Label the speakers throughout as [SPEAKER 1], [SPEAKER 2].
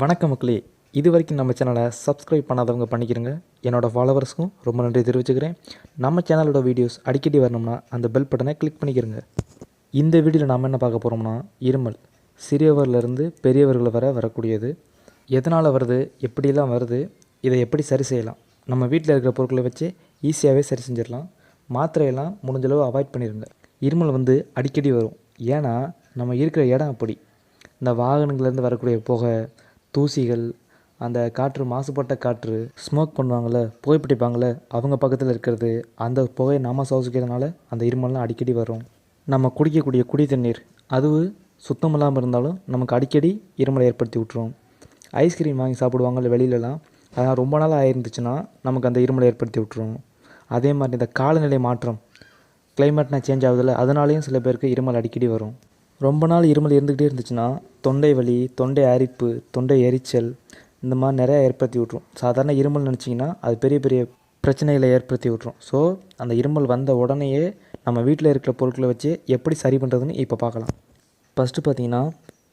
[SPEAKER 1] வணக்கம் மக்களே, இது வரைக்கும் நம்ம சேனலை சப்ஸ்கிரைப் பண்ணாதவங்க பண்ணிக்கிறங்க. என்னோடய ஃபாலோவர்ஸ்க்கும் ரொம்ப நன்றி தெரிவிச்சுக்கிறேன். நம்ம சேனலோட வீடியோஸ் அடிக்கடி வரணும்னா அந்த பெல் பட்டனை கிளிக் பண்ணிக்கிறங்க. இந்த வீடியோவில் நாம் என்ன பார்க்க போகிறோம்னா, இருமல் சிறியவர்லேருந்து பெரியவர்கள் வரை வரக்கூடியது. எதனால் வருது, எப்படியெல்லாம் வருது, இதை எப்படி சரி செய்யலாம், நம்ம வீட்டில் இருக்கிற பொருட்களை வச்சு ஈஸியாகவே சரி செஞ்சிடலாம். மாத்திரையெல்லாம் முடிஞ்சளவு அவாய்ட் பண்ணிடுங்க. இருமல் அடிக்கடி வரும். ஏன்னா நம்ம இருக்கிற இடம் அப்படி. இந்த வாகனங்கள்லேருந்து வரக்கூடிய புகை, தூசிகள், அந்த காற்று, மாசுபட்ட காற்று, ஸ்மோக் பண்ணுவாங்கள்ல, புகைப்பிடிப்பாங்கள்ல, அவங்க பக்கத்தில் இருக்கிறது, அந்த புகையை நாம் சுவாசிக்கிறதுனால அந்த இருமல்லாம் அடிக்கடி வரும். நம்ம குடிக்கக்கூடிய குடி தண்ணீர் அது சுத்தம் இல்லாமல் இருந்தாலும் நமக்கு அடிக்கடி இருமலை ஏற்படுத்தி விட்டுரும். ஐஸ்கிரீம் வாங்கி சாப்பிடுவாங்கள்ல வெளியிலலாம், அதெல்லாம் ரொம்ப நாள் ஆயிருந்துச்சுன்னா நமக்கு அந்த இருமலை ஏற்படுத்தி விட்டுரும். அதே மாதிரி இந்த காலநிலை மாற்றம், கிளைமேட்னா சேஞ்ச் ஆகுதில்ல, அதனாலேயும் சில பேருக்கு இருமல் அடிக்கடி வரும். ரொம்ப நாள் இருமல் இருந்துக்கிட்டே இருந்துச்சுன்னா தொண்டை வலி, தொண்டை அரிப்பு, தொண்டை எரிச்சல், இந்த மாதிரி நிறையா ஏற்படுத்தி விட்ரும். சாதாரண இருமல் நினச்சிங்கன்னா அது பெரிய பெரிய பிரச்சனைகளை ஏற்படுத்தி விட்ரும். ஸோ அந்த இருமல் வந்த உடனேயே நம்ம வீட்டில் இருக்கிற பொருட்களை வச்சு எப்படி சரி பண்ணுறதுன்னு இப்போ பார்க்கலாம். ஃபஸ்ட்டு பார்த்திங்கன்னா,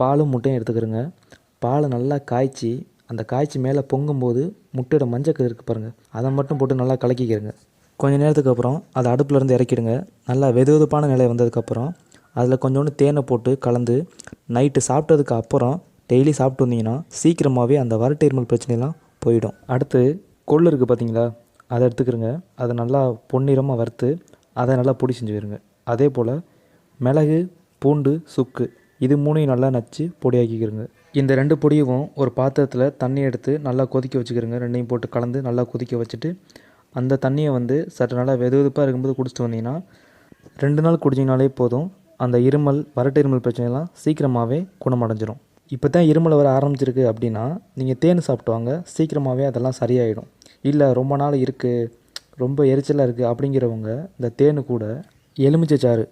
[SPEAKER 1] பாலும் முட்டையும் எடுத்துக்கிறோங்க. பாலை நல்லா காய்ச்சி, அந்த காய்ச்சி மேலே பொங்கும்போது முட்டையோட மஞ்சக்கரு இருக்குது பாருங்கள், அதை மட்டும் போட்டு நல்லா கலக்கிக்கிறங்க. கொஞ்சம் நேரத்துக்கு அப்புறம் அதை அடுப்புலேருந்து இறக்கிடுங்க. நல்லா வெதுவெதுப்பான நிலை வந்ததுக்கப்புறம் அதில் கொஞ்சோண்டு தேனை போட்டு கலந்து நைட்டு சாப்பிட்டதுக்கு அப்புறம் டெய்லி சாப்பிட்டு வந்தீங்கன்னா சீக்கிரமாகவே அந்த வறட்டு இருமல் பிரச்சனைலாம் போயிடும். அடுத்து கொள்ளு இருக்குது பார்த்தீங்களா, அதை எடுத்துக்கிறங்க. அதை நல்லா பொன்னிறமாக வறுத்து அதை நல்லா பொடி செஞ்சுக்கிறங்க. அதே போல் மிளகு, பூண்டு, சுக்கு, இது மூணையும் நல்லா நச்சு பொடியாக்கிக்கிறங்க. இந்த ரெண்டு பொடியும் ஒரு பாத்திரத்தில் தண்ணி எடுத்து நல்லா கொதிக்க வச்சுக்கிறங்க. ரெண்டையும் போட்டு கலந்து நல்லா கொதிக்க வச்சுட்டு அந்த தண்ணியை சற்று நல்லா வெதுவெதுப்பாக இருக்கும்போது குடிச்சிட்டு வந்தீங்கன்னா 2 நாள் குடிச்சிங்கனாலே போதும், அந்த இருமல், வறட்டு இருமல் பிரச்சனைலாம் சீக்கிரமாகவே குணமடைஞ்சிரும். இப்போ தான் இருமல் வர ஆரம்பிச்சிருக்கு அப்படின்னா நீங்கள் தேன் சாப்பிட்டு வாங்க, சீக்கிரமாகவே அதெல்லாம் சரியாயிடும். இல்லை ரொம்ப நாள் இருக்குது, ரொம்ப எரிச்சலாக இருக்குது அப்படிங்கிறவங்க இந்த தேனு கூட எலுமிச்சை சாறு,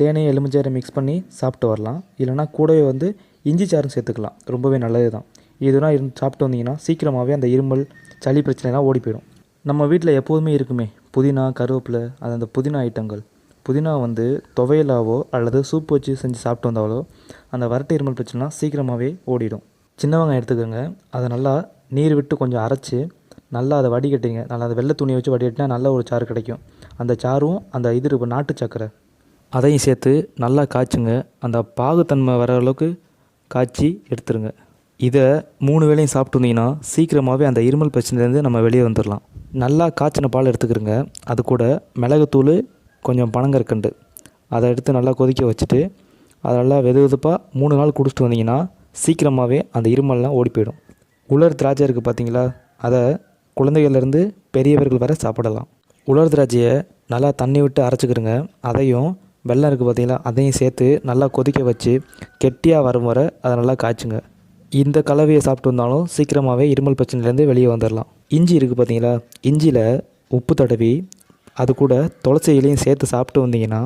[SPEAKER 1] தேனையும் எலுமிச்சாரை மிக்ஸ் பண்ணி சாப்பிட்டு வரலாம். இல்லைனா கூடவே இஞ்சி சாறும் சேர்த்துக்கலாம், ரொம்பவே நல்லது தான். இதெல்லாம் சாப்பிட்டு வந்தீங்கன்னா சீக்கிரமாகவே அந்த இருமல், சளி பிரச்சனைலாம் ஓடி போயிடும். நம்ம வீட்டில் எப்போதுமே இருக்குமே புதினா, கருவேப்பிலை, அந்த புதினா ஐட்டங்கள். புதினா துவையலாவோ அல்லது சூப் வச்சு செஞ்சு சாப்பிட்டு வந்தாலோ அந்த வறட்டு இருமல் பிரச்சனைலாம் சீக்கிரமாகவே ஓடிடும். சின்ன வெங்காயம் எடுத்துக்கோங்க. அதை நல்லா நீர் விட்டு கொஞ்சம் அரைச்சி நல்லா அதை வடிகட்டிங்க. நல்லா அதை வெள்ளை துணியை வச்சு வடிகட்டினா நல்ல ஒரு சாறு கிடைக்கும். அந்த சாரும் அந்த நாட்டு சக்கரை அதையும் சேர்த்து நல்லா காய்ச்சுங்க. அந்த பாகுத்தன்மை வர அளவுக்கு காய்ச்சி எடுத்துருங்க. இதை 3 வேளையும் சாப்பிட்டு வந்தீங்கன்னா சீக்கிரமாகவே அந்த இருமல் பிரச்சனைலேருந்து நம்ம வெளியே வந்துடலாம். நல்லா காய்ச்சின பால் எடுத்துக்கிறோங்க. அது கூட மிளகுத்தூள், கொஞ்சம் பனங்கற்கண்டு, அதை எடுத்து நல்லா கொதிக்க வச்சுட்டு அதை நல்லா வெதுவெதுப்பாக 3 நாள் குடிச்சிட்டு வந்தீங்கன்னா சீக்கிரமாகவே அந்த இருமல்லாம் ஓடி போயிடும். உலர் திராட்சை இருக்குது பார்த்தீங்களா, அதை குழந்தைகள்லேருந்து பெரியவர்கள் வரை சாப்பிடலாம். உலர் திராட்சையை நல்லா தண்ணி விட்டு அரைச்சிக்கிறங்க. அதையும் வெல்லம் இருக்குது பார்த்தீங்களா, அதையும் சேர்த்து நல்லா கொதிக்க வச்சு கெட்டியாக வரும் வரை அதை நல்லா காய்ச்சுங்க. இந்த கலவையை சாப்பிட்டு வந்தாலும் சீக்கிரமாகவே இருமல் பிரச்சனையிலேருந்து வெளியே வந்துடலாம். இஞ்சி இருக்குது பார்த்தீங்களா, இஞ்சியில் உப்பு தடவி அது கூட துளசி இலையும் சேர்த்து சாப்பிட்டு வந்தீங்கன்னா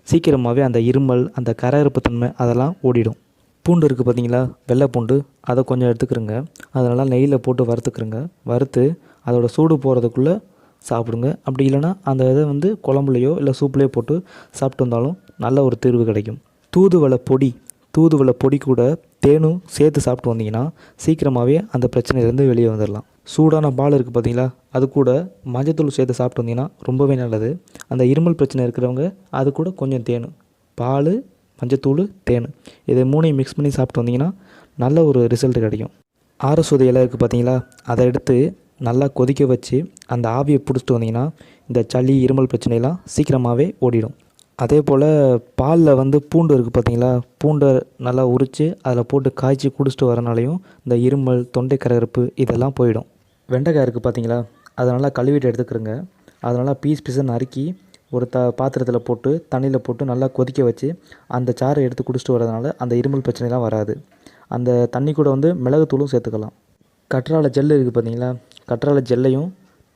[SPEAKER 1] சீக்கிரமாகவே அந்த இருமல், அந்த கரகரப்பு தன்மை அதெல்லாம் ஓடிடும். பூண்டு இருக்குது பார்த்தீங்களா, வெள்ளை பூண்டு, அதை கொஞ்சம் எடுத்துக்கிறோங்க. அதை நல்லா நெய்யில் போட்டு வறுத்துக்கிறோங்க. வறுத்து அதோட சூடு போகிறதுக்குள்ளே சாப்பிடுங்க. அப்படி இல்லைனா அந்த இதை குழம்புலையோ இல்லை சூப்லேயோ போட்டு சாப்பிட்டு வந்தாலும் நல்ல ஒரு தீர்வு கிடைக்கும். தூதுவளை பொடி கூட தேனும் சேர்த்து சாப்பிட்டு வந்தீங்கன்னா சீக்கிரமாகவே அந்த பிரச்சனையிலேருந்து வெளியே வந்துடலாம். சூடான பால் இருக்குது பார்த்தீங்களா, அது கூட மஞ்சத்தூள் சேர்த்து சாப்பிட்டு வந்தீங்கன்னா ரொம்பவே நல்லது. அந்த இருமல் பிரச்சனை இருக்கிறவங்க அது கூட கொஞ்சம் தேன், பால், மஞ்சத்தூள், தேன், இதை 3ஐயும் மிக்ஸ் பண்ணி சாப்பிட்டு வந்தீங்கன்னா நல்ல ஒரு ரிசல்ட் கிடைக்கும். ஆரசுதை இலை இருக்குது பார்த்தீங்களா, அதை எடுத்து நல்லா கொதிக்க வச்சு அந்த ஆவியை பிடிச்சிட்டு வந்தீங்கன்னா இந்த சளி, இருமல் பிரச்சனைலாம் சீக்கிரமாகவே ஓடிடும். அதே போல் பாலில் பூண்டு இருக்குது பார்த்தீங்களா, பூண்டை நல்லா உரித்து அதில் போட்டு காய்ச்சி குடிச்சிட்டு வரனாலையும் இந்த இருமல், தொண்டை கரகரப்பு இதெல்லாம் போயிடும். வெண்டைக்காய் இருக்குது பார்த்தீங்களா, அதை நல்லா கழுவிட்டு எடுத்துக்கிறோங்க. அதை நல்லா பீஸை நறுக்கி ஒரு பாத்திரத்தில் போட்டு தண்ணியில் போட்டு நல்லா கொதிக்க வச்சு அந்த சாறை எடுத்து குடிச்சிட்டு வரதுனால அந்த இருமல் பிரச்சனைலாம் வராது. அந்த தண்ணி கூட மிளகுத்தூளும் சேர்த்துக்கலாம். கற்றாழை ஜெல் இருக்குது பார்த்தீங்களா, கற்றாழை ஜெல்லையும்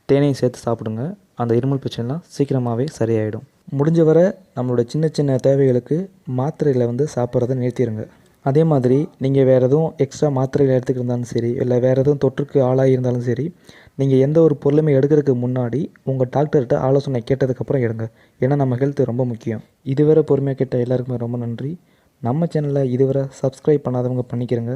[SPEAKER 1] தேனையும் சேர்த்து சாப்பிடுங்க. அந்த இருமல் பிரச்சனைலாம் சீக்கிரமாகவே சரியாயிடும். முடிஞ்ச வரை நம்மளோட சின்ன சின்ன தேவைகளுக்கு மாத்திரைகளை சாப்பிட்றத நிறுத்திடுங்க. அதே மாதிரி நீங்கள் வேறு எதுவும் எக்ஸ்ட்ரா மாத்திரைகள் எடுத்துக்கிட்டு இருந்தாலும் சரி, இல்லை வேறு எதுவும் தொற்றுக்கு ஆளாகி இருந்தாலும் சரி, நீங்கள் எந்த ஒரு பொருளுமே எடுக்கிறதுக்கு முன்னாடி உங்கள் டாக்டர்கிட்ட ஆலோசனை கேட்டதுக்கப்புறம் எடுங்க. ஏன்னா நம்ம ஹெல்த்து ரொம்ப முக்கியம். இதுவரை பொறுமையாக கேட்ட எல்லாருக்குமே ரொம்ப நன்றி. நம்ம சேனலை இதுவரை சப்ஸ்கிரைப் பண்ணாதவங்க பண்ணிக்கிறங்க.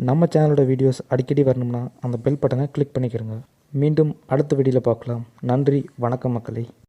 [SPEAKER 1] நம்ம சேனலோட வீடியோஸ் அடிக்கடி வரணும்னா அந்த பெல் பட்டனை கிளிக் பண்ணிக்கிறங்க. மீண்டும் அடுத்த வீடியோவில் பார்க்கலாம். நன்றி, வணக்கம் மக்களே.